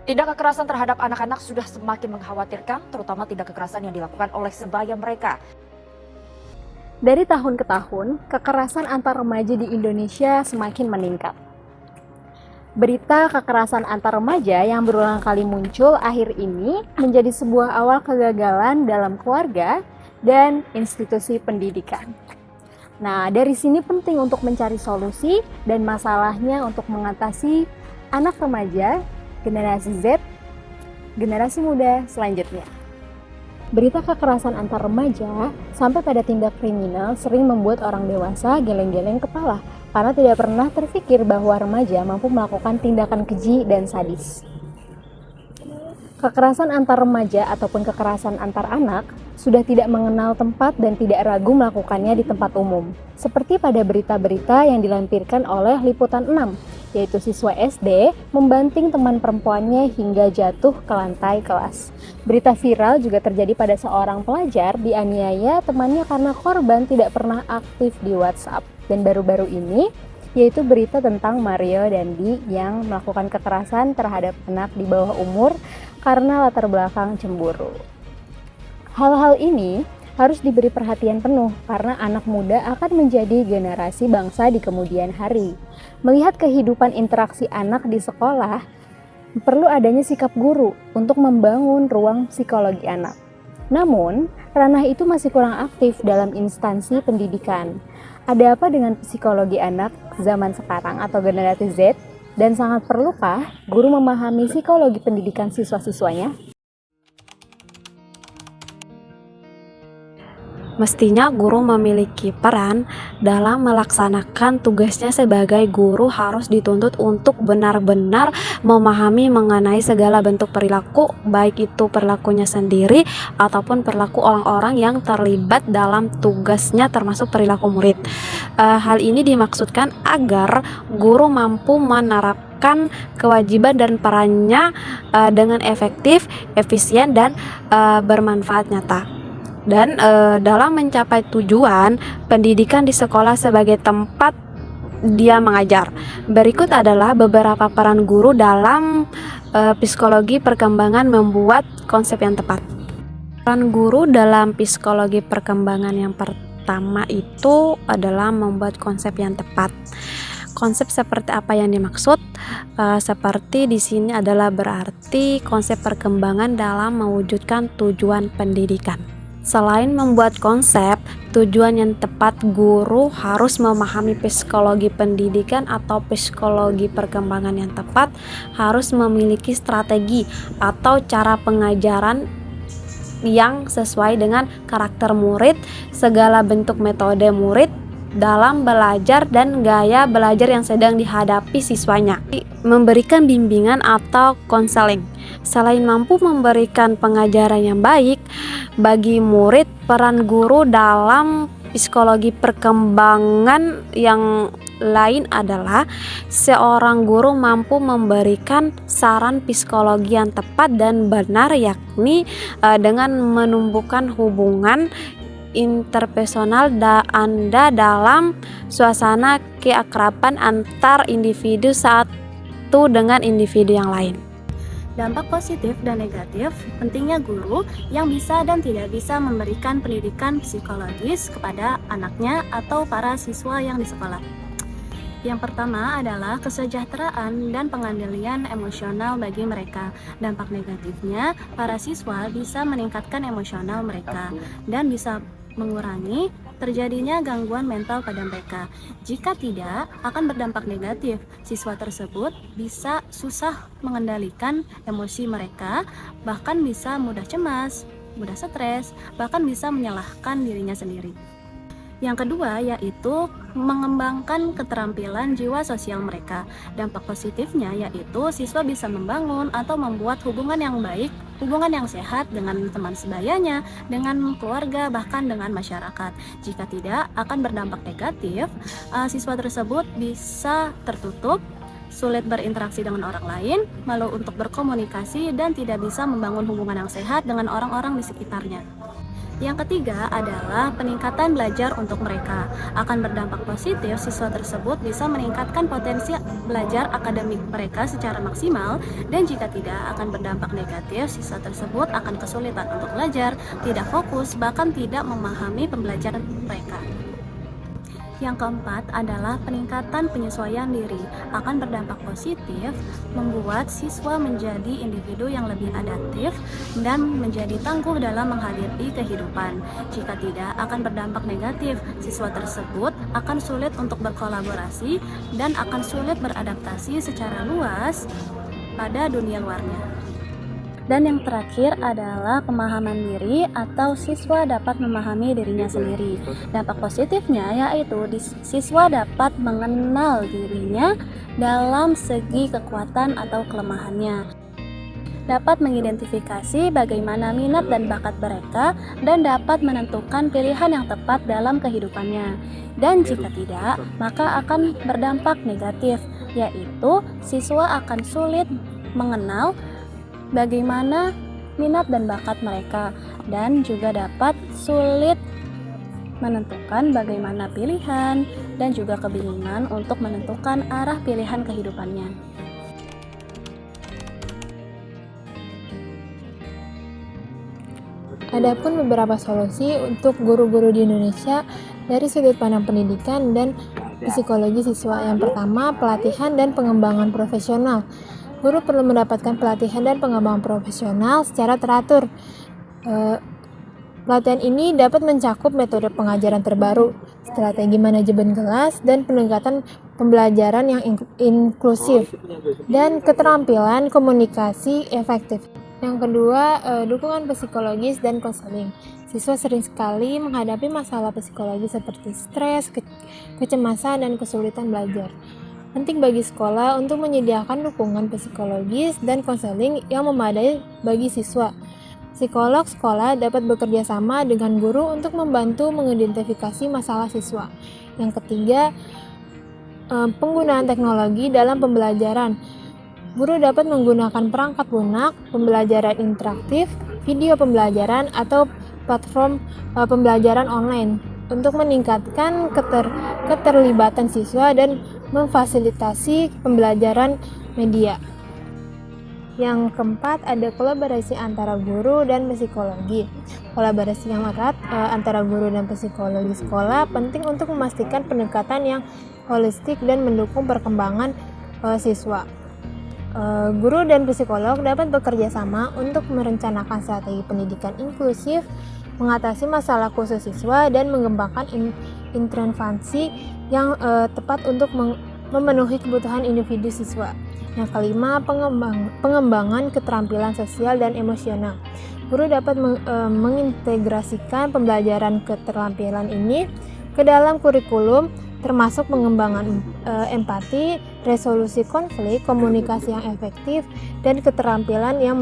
Tindak kekerasan terhadap anak-anak sudah semakin mengkhawatirkan, terutama tindak kekerasan yang dilakukan oleh sebaya mereka. Dari tahun ke tahun, kekerasan antar remaja di Indonesia semakin meningkat. Berita kekerasan antar remaja yang berulang kali muncul akhir ini menjadi sebuah awal kegagalan dalam keluarga dan institusi pendidikan. Nah, dari sini penting untuk mencari solusi dan masalahnya untuk mengatasi anak remaja, generasi Z, generasi muda selanjutnya. Berita kekerasan antar remaja sampai pada tindak kriminal sering membuat orang dewasa geleng-geleng kepala karena tidak pernah terfikir bahwa remaja mampu melakukan tindakan keji dan sadis. Kekerasan antar remaja ataupun kekerasan antar anak sudah tidak mengenal tempat dan tidak ragu melakukannya di tempat umum. Seperti pada berita-berita yang dilampirkan oleh Liputan 6, yaitu siswa SD membanting teman perempuannya hingga jatuh ke lantai kelas. Berita viral juga terjadi pada seorang pelajar dianiaya temannya karena korban tidak pernah aktif di WhatsApp. Dan baru-baru ini, yaitu berita tentang Mario Dandi yang melakukan kekerasan terhadap anak di bawah umur karena latar belakang cemburu. Hal-hal ini harus diberi perhatian penuh karena anak muda akan menjadi generasi bangsa di kemudian hari. Melihat kehidupan interaksi anak di sekolah, perlu adanya sikap guru untuk membangun ruang psikologi anak. Namun, ranah itu masih kurang aktif dalam instansi pendidikan. Ada apa dengan psikologi anak zaman sekarang atau generasi Z? Dan sangat perlukah guru memahami psikologi pendidikan siswa-siswanya? Mestinya guru memiliki peran dalam melaksanakan tugasnya sebagai guru, harus dituntut untuk benar-benar memahami mengenai segala bentuk perilaku, baik itu perilakunya sendiri ataupun perilaku orang-orang yang terlibat dalam tugasnya termasuk perilaku murid. Hal ini dimaksudkan agar guru mampu menerapkan kewajiban dan perannya dengan efektif, efisien, dan bermanfaat nyata. Dan dalam mencapai tujuan pendidikan di sekolah sebagai tempat dia mengajar. Berikut adalah beberapa peran guru dalam psikologi perkembangan membuat konsep yang tepat. Peran guru dalam psikologi perkembangan yang pertama itu adalah membuat konsep yang tepat. Konsep seperti apa yang dimaksud? Seperti di sini adalah berarti konsep perkembangan dalam mewujudkan tujuan pendidikan. Selain membuat konsep, tujuan yang tepat, guru harus memahami psikologi pendidikan atau psikologi perkembangan yang tepat, harus memiliki strategi atau cara pengajaran yang sesuai dengan karakter murid, segala bentuk metode murid dalam belajar dan gaya belajar yang sedang dihadapi siswanya. Memberikan bimbingan atau konseling. Selain mampu memberikan pengajaran yang baik bagi murid, peran guru dalam psikologi perkembangan yang lain adalah seorang guru mampu memberikan saran psikologi yang tepat dan benar, yakni dengan menumbuhkan hubungan interpersonal Anda dalam suasana keakraban antar individu satu dengan individu yang lain. Dampak positif dan negatif pentingnya guru yang bisa dan tidak bisa memberikan pendidikan psikologis kepada anaknya atau para siswa yang di sekolah. Yang pertama adalah kesejahteraan dan pengendalian emosional bagi mereka. Dampak negatifnya, para siswa bisa meningkatkan emosional mereka dan bisa mengurangi terjadinya gangguan mental pada mereka. Jika tidak, akan berdampak negatif. Siswa tersebut bisa susah mengendalikan emosi mereka, bahkan bisa mudah cemas, mudah stres, bahkan bisa menyalahkan dirinya sendiri. Yang kedua yaitu mengembangkan keterampilan jiwa sosial mereka. Dampak positifnya yaitu siswa bisa membangun atau membuat hubungan yang baik, hubungan yang sehat dengan teman sebayanya, dengan keluarga, bahkan dengan masyarakat. Jika tidak, akan berdampak negatif. Siswa tersebut bisa tertutup, sulit berinteraksi dengan orang lain, malu untuk berkomunikasi, dan tidak bisa membangun hubungan yang sehat dengan orang-orang di sekitarnya. Yang ketiga adalah peningkatan belajar untuk mereka. Akan berdampak positif, siswa tersebut bisa meningkatkan potensi belajar akademik mereka secara maksimal, dan jika tidak akan berdampak negatif, siswa tersebut akan kesulitan untuk belajar, tidak fokus, bahkan tidak memahami pembelajaran mereka. Yang keempat adalah peningkatan penyesuaian diri. Akan berdampak positif, membuat siswa menjadi individu yang lebih adaptif dan menjadi tangguh dalam menghadapi kehidupan. Jika tidak, akan berdampak negatif. Siswa tersebut akan sulit untuk berkolaborasi dan akan sulit beradaptasi secara luas pada dunia luarnya. Dan yang terakhir adalah pemahaman diri, atau siswa dapat memahami dirinya sendiri. Dampak positifnya yaitu siswa dapat mengenal dirinya dalam segi kekuatan atau kelemahannya, dapat mengidentifikasi bagaimana minat dan bakat mereka, dan dapat menentukan pilihan yang tepat dalam kehidupannya. Dan jika tidak, maka akan berdampak negatif, yaitu siswa akan sulit mengenal bagaimana minat dan bakat mereka, dan juga dapat sulit menentukan bagaimana pilihan dan juga kebingungan untuk menentukan arah pilihan kehidupannya. Adapun beberapa solusi untuk guru-guru di Indonesia dari sudut pandang pendidikan dan psikologi siswa. Yang pertama, pelatihan dan pengembangan profesional. Guru perlu mendapatkan pelatihan dan pengembangan profesional secara teratur. Pelatihan ini dapat mencakup metode pengajaran terbaru, strategi manajemen kelas, dan pendekatan pembelajaran yang inklusif, dan keterampilan komunikasi efektif. Yang kedua, dukungan psikologis dan konseling. Siswa sering sekali menghadapi masalah psikologi seperti stres, kecemasan, dan kesulitan belajar. Penting bagi sekolah untuk menyediakan dukungan psikologis dan konseling yang memadai bagi siswa. Psikolog sekolah dapat bekerja sama dengan guru untuk membantu mengidentifikasi masalah siswa. Yang ketiga, penggunaan teknologi dalam pembelajaran. Guru dapat menggunakan perangkat lunak, pembelajaran interaktif, video pembelajaran, atau platform pembelajaran online untuk meningkatkan keterlibatan siswa dan memfasilitasi pembelajaran media. Yang keempat, ada kolaborasi antara guru dan psikologi. Kolaborasi yang erat antara guru dan psikologi sekolah penting untuk memastikan pendekatan yang holistik dan mendukung perkembangan siswa. Guru dan psikolog dapat bekerja sama untuk merencanakan strategi pendidikan inklusif, mengatasi masalah khusus siswa, dan mengembangkan intervensi yang tepat untuk memenuhi kebutuhan individu siswa. Yang kelima, pengembangan keterampilan sosial dan emosional. Guru dapat mengintegrasikan pembelajaran keterampilan ini ke dalam kurikulum, termasuk pengembangan empati, resolusi konflik, komunikasi yang efektif, dan keterampilan yang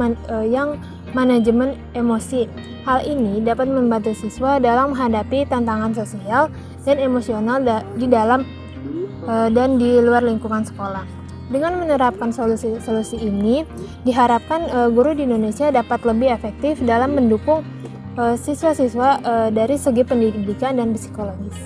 manajemen emosi. Hal ini dapat membantu siswa dalam menghadapi tantangan sosial dan emosional di dalam dan di luar lingkungan sekolah. Dengan menerapkan solusi ini, diharapkan guru di Indonesia dapat lebih efektif dalam mendukung siswa-siswa dari segi pendidikan dan psikologis.